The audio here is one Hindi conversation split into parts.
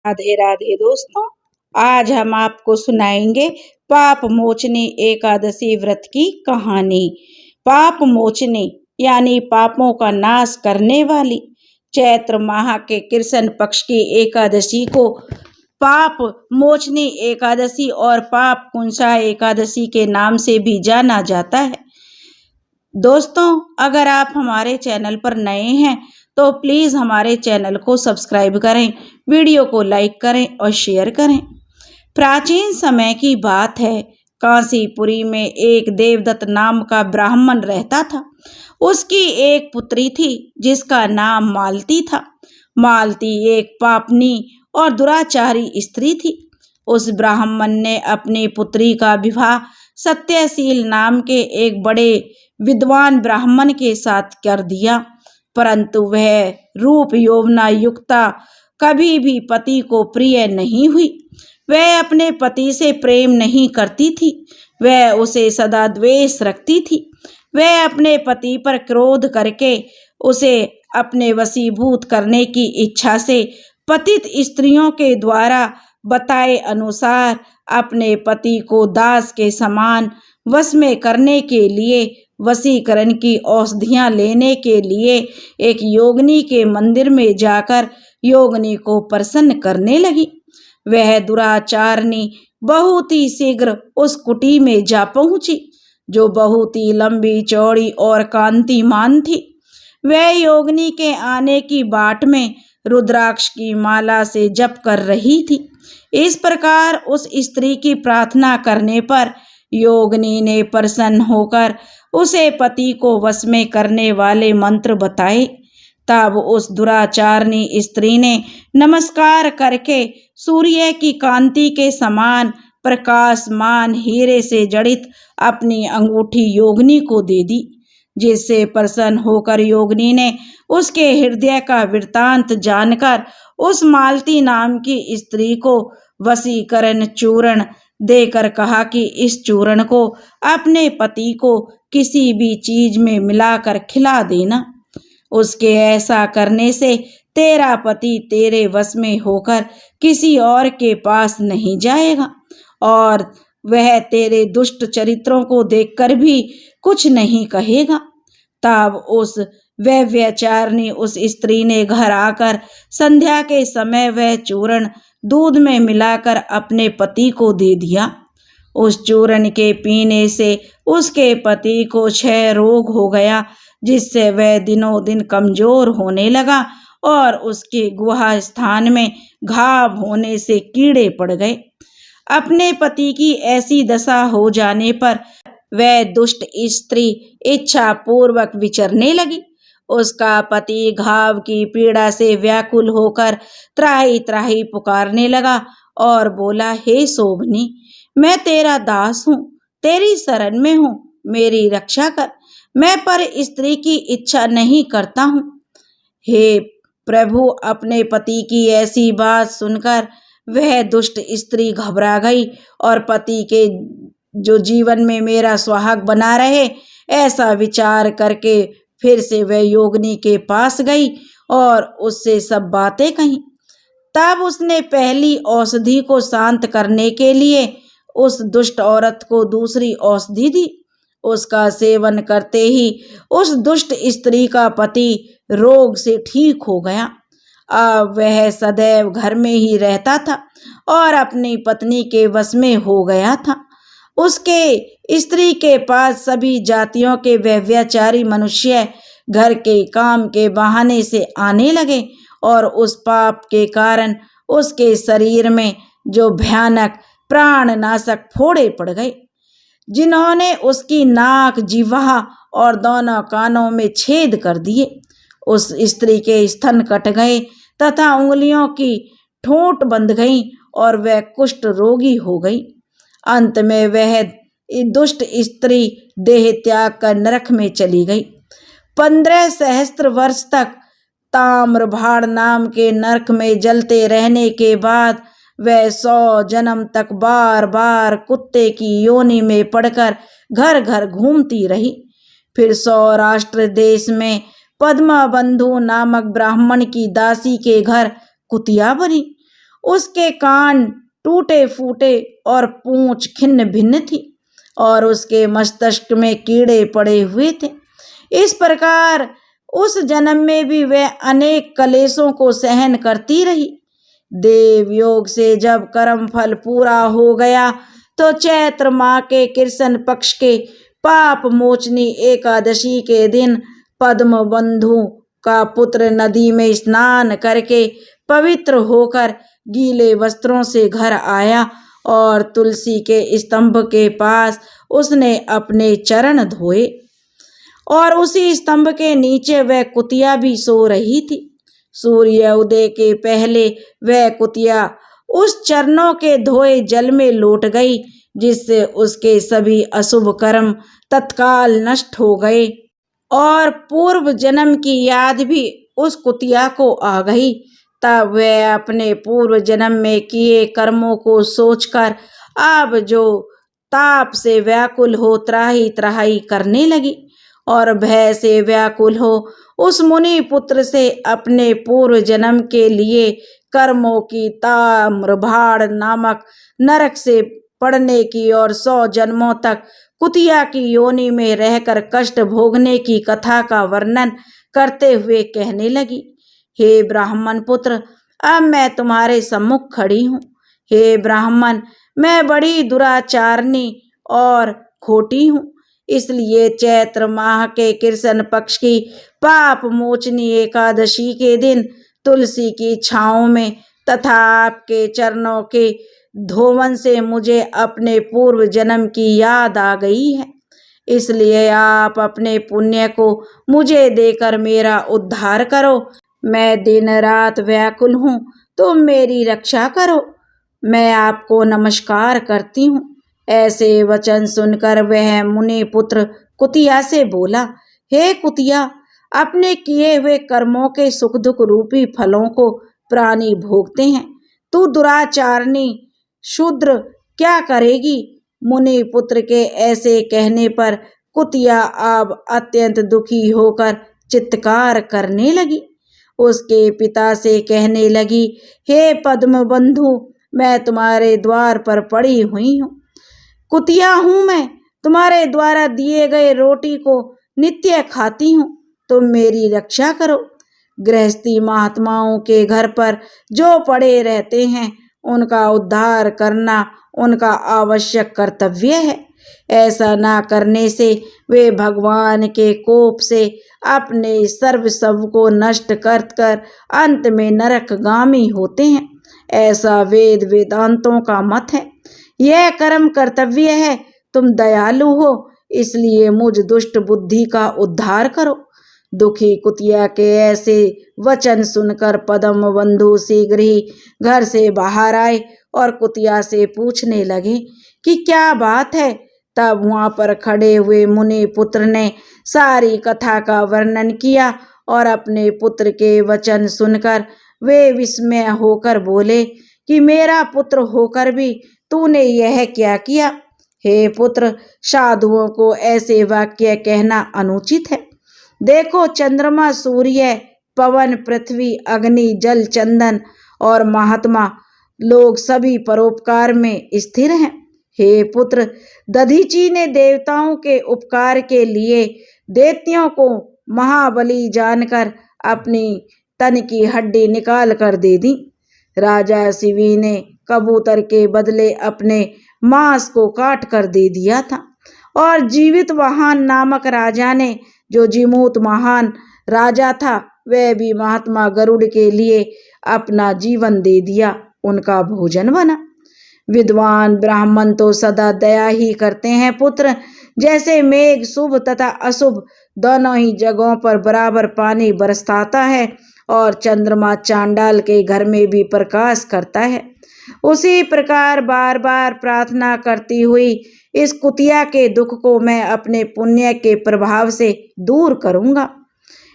राधे राधे दोस्तों। आज हम आपको सुनाएंगे पाप मोचनी एकादशी व्रत की कहानी। पाप मोचनी यानी पापों का नाश करने वाली चैत्र माह के कृष्ण पक्ष की एकादशी को पाप मोचनी एकादशी और पाप कुंसा एकादशी के नाम से भी जाना जाता है। दोस्तों, अगर आप हमारे चैनल पर नए हैं तो प्लीज़ हमारे चैनल को सब्सक्राइब करें, वीडियो को लाइक करें और शेयर करें। प्राचीन समय की बात है। काशीपुरी में एक देवदत्त नाम का ब्राह्मण रहता था। उसकी एक पुत्री थी जिसका नाम मालती था। मालती एक पापनी और दुराचारी स्त्री थी। उस ब्राह्मण ने अपनी पुत्री का विवाह सत्यशील नाम के एक बड़े विद्वान ब्राह्मण के साथ कर दिया, परंतु वह रूप यौवना युक्ता कभी भी पति को प्रिय नहीं हुई। वह अपने पति से प्रेम नहीं करती थी, वह उसे सदा द्वेष रखती थी। वह अपने पति पर क्रोध करके उसे अपने वशीभूत करने की इच्छा से पतित स्त्रियों के द्वारा बताए अनुसार अपने पति को दास के समान वश में करने के लिए वशीकरण की औषधियां लेने के लिए एक योगिनी के मंदिर में जाकर योगिनी को प्रसन्न करने लगी। वह दुराचारनी बहुत ही शीघ्र उस कुटी में जा पहुंची, जो बहुत ही लंबी चौड़ी और कांतिमान थी। वह योगिनी के आने की बाट में रुद्राक्ष की माला से जप कर रही थी। इस प्रकार उस स्त्री की प्रार्थना करने पर योगिनी ने प्रसन्न होकर उसे पति को वश में करने वाले मंत्र बताए। तब उस दुराचारनी स्त्री ने नमस्कार करके सूर्य की कांति के समान प्रकाशमान हीरे से जड़ित अपनी अंगूठी योगिनी को दे दी, जिससे प्रसन्न होकर योगिनी ने उसके हृदय का वृत्तांत जानकर उस मालती नाम की स्त्री को वशीकरण चूर्ण देकर कहा कि इस चूर्ण को अपने पति को किसी भी चीज में मिलाकर खिला देना। उसके ऐसा करने से तेरा पति तेरे वश में होकर किसी और के पास नहीं जाएगा और वह तेरे दुष्ट चरित्रों को देखकर भी कुछ नहीं कहेगा। तब उस व्यभिचारिणी उस स्त्री ने घर आकर संध्या के समय वह चूर्ण दूध में मिलाकर अपने पति को दे दिया। उस चूर्ण के पीने से उसके पति को क्षय रोग हो गया, जिससे वह दिनों दिन कमजोर होने लगा और उसके गुहा स्थान में घाव होने से कीड़े पड़ गए। अपने पति की ऐसी दशा हो जाने पर वह दुष्ट स्त्री इच्छा पूर्वक विचरने लगी। उसका पति घाव की पीड़ा से व्याकुल होकर त्राही त्राही पुकारने लगा और बोला, हे शोभनी, मैं तेरा दास हूँ, तेरी शरण में हूँ, मेरी रक्षा कर। मैं पर स्त्री की इच्छा नहीं करता हूँ। हे प्रभु, अपने पति की ऐसी बात सुनकर वह दुष्ट स्त्री घबरा गई और पति के जो जीवन में मेरा सुहाग बना रहे, ऐसा विचार करके फिर से वह योगिनी के पास गई और उससे सब बातें कही। तब उसने पहली औषधि को शांत करने के लिए उस दुष्ट औरत को दूसरी औषधि दी। उसका सेवन करते ही उस दुष्ट स्त्री का पति रोग से ठीक हो गया। अब वह सदैव घर में ही रहता था और अपनी पत्नी के वश में हो गया था। उसके स्त्री के पास सभी जातियों के व्यभिचारी मनुष्य घर के काम के बहाने से आने लगे और उस पाप के कारण उसके शरीर में जो भयानक प्राणनाशक फोड़े पड़ गए, जिन्होंने उसकी नाक, जिह्वा और दोनों कानों में छेद कर दिए। उस स्त्री के स्तन कट गए तथा उंगलियों की ठोंठ बंध गई और वह कुष्ठ रोगी हो गई। अंत में वह दुष्ट स्त्री देह त्याग कर नरक में चली गई। 15 सहस्त्र वर्ष तक ताम्रभाड़ नाम के नरक में जलते रहने के बाद वह 100 जन्म तक बार बार कुत्ते की योनि में पड़कर घर घर घूमती रही। फिर सौराष्ट्र देश में पद्मा बंधु नामक ब्राह्मण की दासी के घर कुतिया बनी। उसके कान टूटे फूटे और पूंछ खिन्न भिन्न थी और उसके मस्तिष्क में कीड़े पड़े हुए थे। इस प्रकार उस जन्म में भी वह अनेक कलेशों को सहन करती रही। देव योग से जब कर्म फल पूरा हो गया तो चैत्र माह के कृष्ण पक्ष के पाप मोचनी एकादशी के दिन पद्म बंधु का पुत्र नदी में स्नान करके पवित्र होकर गीले वस्त्रों से घर आया और तुलसी के स्तंभ के पास उसने अपने चरण धोए और उसी स्तंभ के नीचे वह कुतिया भी सो रही थी। सूर्य उदय के पहले वह कुतिया उस चरणों के धोए जल में लौट गई, जिससे उसके सभी अशुभ कर्म तत्काल नष्ट हो गए और पूर्व जन्म की याद भी उस कुतिया को आ गई। तब वह अपने पूर्व जन्म में किए कर्मों को सोचकर अब जो ताप से व्याकुल हो त्राही त्राही करने लगी और भय से व्याकुल हो उस मुनि पुत्र से अपने पूर्व जन्म के लिए कर्मों की ताम्रभाड़ नामक नरक से पड़ने की और 100 जन्मों तक कुतिया की योनि में रहकर कष्ट भोगने की कथा का वर्णन करते हुए कहने लगी। हे ब्राह्मण पुत्र, अब मैं तुम्हारे सम्मुख खड़ी हूँ। हे ब्राह्मण, मैं बड़ी दुराचारणी और खोटी हूँ, इसलिए चैत्र माह के कृष्ण पक्ष की पाप मोचनी एकादशी के दिन तुलसी की छाँव में तथा आपके चरणों के धोवन से मुझे अपने पूर्व जन्म की याद आ गई है। इसलिए आप अपने पुण्य को मुझे देकर मेरा उद्धार करो। मैं दिन रात व्याकुल हूँ, तुम मेरी रक्षा करो। मैं आपको नमस्कार करती हूँ। ऐसे वचन सुनकर वह मुनि पुत्र कुतिया से बोला, हे कुतिया, अपने किए हुए कर्मों के सुख दुख रूपी फलों को प्राणी भोगते हैं, तू दुराचारणी शूद्र क्या करेगी। मुनि पुत्र के ऐसे कहने पर कुतिया अब अत्यंत दुखी होकर चित्कार करने लगी। उसके पिता से कहने लगी, हे पद्म बंधु, मैं तुम्हारे द्वार पर पड़ी हुई हूँ। कुतिया हूँ मैं, तुम्हारे द्वारा दिए गए रोटी को नित्य खाती हूँ, तुम मेरी रक्षा करो। गृहस्थी महात्माओं के घर पर जो पड़े रहते हैं उनका उद्धार करना उनका आवश्यक कर्तव्य है। ऐसा ना करने से वे भगवान के कोप से अपने सर्वस्व को नष्ट कर अंत में नरकगामी होते हैं। ऐसा वेद वेदांतों का मत है। यह कर्म कर्तव्य है। तुम दयालु हो, इसलिए मुझ दुष्ट बुद्धि का उद्धार करो। दुखी कुतिया के ऐसे वचन सुनकर पद्म बंधु शीघ्र ही घर से बाहर आए और कुतिया से पूछने लगे कि क्या बात है। तब वहां पर खड़े हुए मुनि पुत्र ने सारी कथा का वर्णन किया और अपने पुत्र के वचन सुनकर वे विस्मय होकर बोले कि मेरा पुत्र होकर भी तूने यह क्या किया। हे पुत्र, साधुओं को ऐसे वाक्य कहना अनुचित है। देखो, चंद्रमा, सूर्य, पवन, पृथ्वी, अग्नि, जल, चंदन और महात्मा लोग सभी परोपकार में स्थिर हैं। हे पुत्र, दधीची ने देवताओं के उपकार के लिए दैत्यों को महाबली जानकर अपनी तन की हड्डी निकाल कर दे दी। राजा शिवी ने कबूतर के बदले अपने मांस को काट कर दे दिया था और जीवित वाहन नामक राजा ने, जो जीमूत महान राजा था, वह भी महात्मा गरुड़ के लिए अपना जीवन दे दिया, उनका भोजन बना। विद्वान ब्राह्मण तो सदा दया ही करते हैं पुत्र। जैसे मेघ शुभ तथा अशुभ दोनों ही जगहों पर बराबर पानी बरसाता है और चंद्रमा चांडाल के घर में भी प्रकाश करता है, उसी प्रकार बार बार प्रार्थना करती हुई इस कुतिया के दुख को मैं अपने पुण्य के प्रभाव से दूर करूंगा।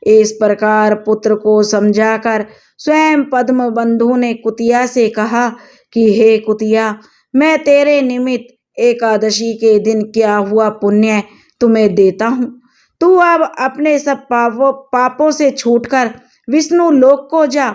इस प्रकार पुत्र को समझाकर स्वयं पद्म बंधु ने कुतिया से कहा कि हे कुतिया, मैं तेरे निमित्त एकादशी के दिन क्या हुआ पुण्य तुम्हें देता हूँ। तू अब अपने सब पापों से छूटकर विष्णु लोक को जा।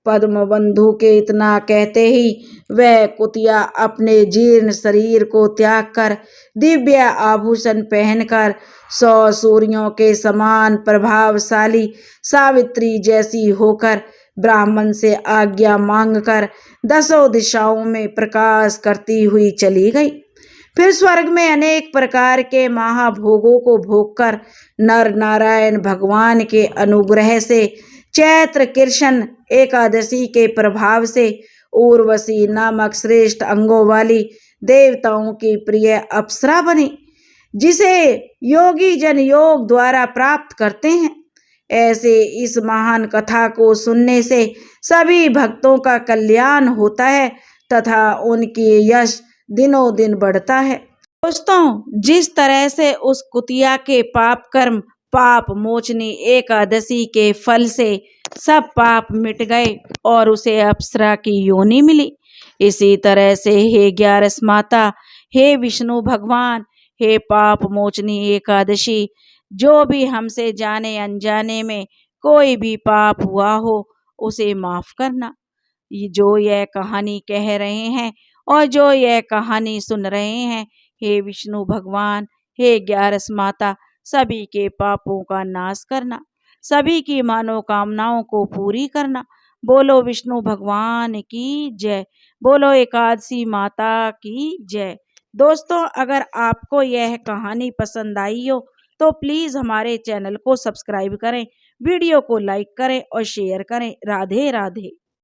पद्मबंधु के इतना कहते ही वह कुतिया अपने जीर्ण शरीर को त्याग कर दिव्य आभूषण पहनकर 100 सूर्यों के समान प्रभावशाली सावित्री जैसी होकर ब्राह्मण से आज्ञा मांगकर 10 दिशाओं में प्रकाश करती हुई चली गई। फिर स्वर्ग में अनेक प्रकार के महाभोगों को भोगकर नर नारायण भगवान के अनुग्रह से चैत्र कृष्ण एकादशी के प्रभाव से उर्वशी नामक श्रेष्ठ अंगों वाली देवताओं की प्रिय अप्सरा बनी, जिसे योगी जन योग द्वारा प्राप्त करते हैं। ऐसे इस महान कथा को सुनने से सभी भक्तों का कल्याण होता है तथा उनकी यश दिनों दिन बढ़ता है। दोस्तों, जिस तरह से उस कुतिया के पाप कर्म पाप मोचनी एकादशी के फल से सब पाप मिट गए और उसे अप्सरा की योनि मिली, इसी तरह से हे 11 माता, हे विष्णु भगवान, हे पाप मोचनी एकादशी, जो भी हमसे जाने अनजाने में कोई भी पाप हुआ हो उसे माफ करना। जो यह कहानी कह रहे हैं और जो यह कहानी सुन रहे हैं, हे विष्णु भगवान, हे 11 माता, सभी के पापों का नाश करना, सभी की मनोकामनाओं को पूरी करना। बोलो विष्णु भगवान की जय, बोलो एकादशी माता की जय। दोस्तों, अगर आपको यह कहानी पसंद आई हो तो प्लीज़ हमारे चैनल को सब्सक्राइब करें, वीडियो को लाइक करें और शेयर करें। राधे राधे।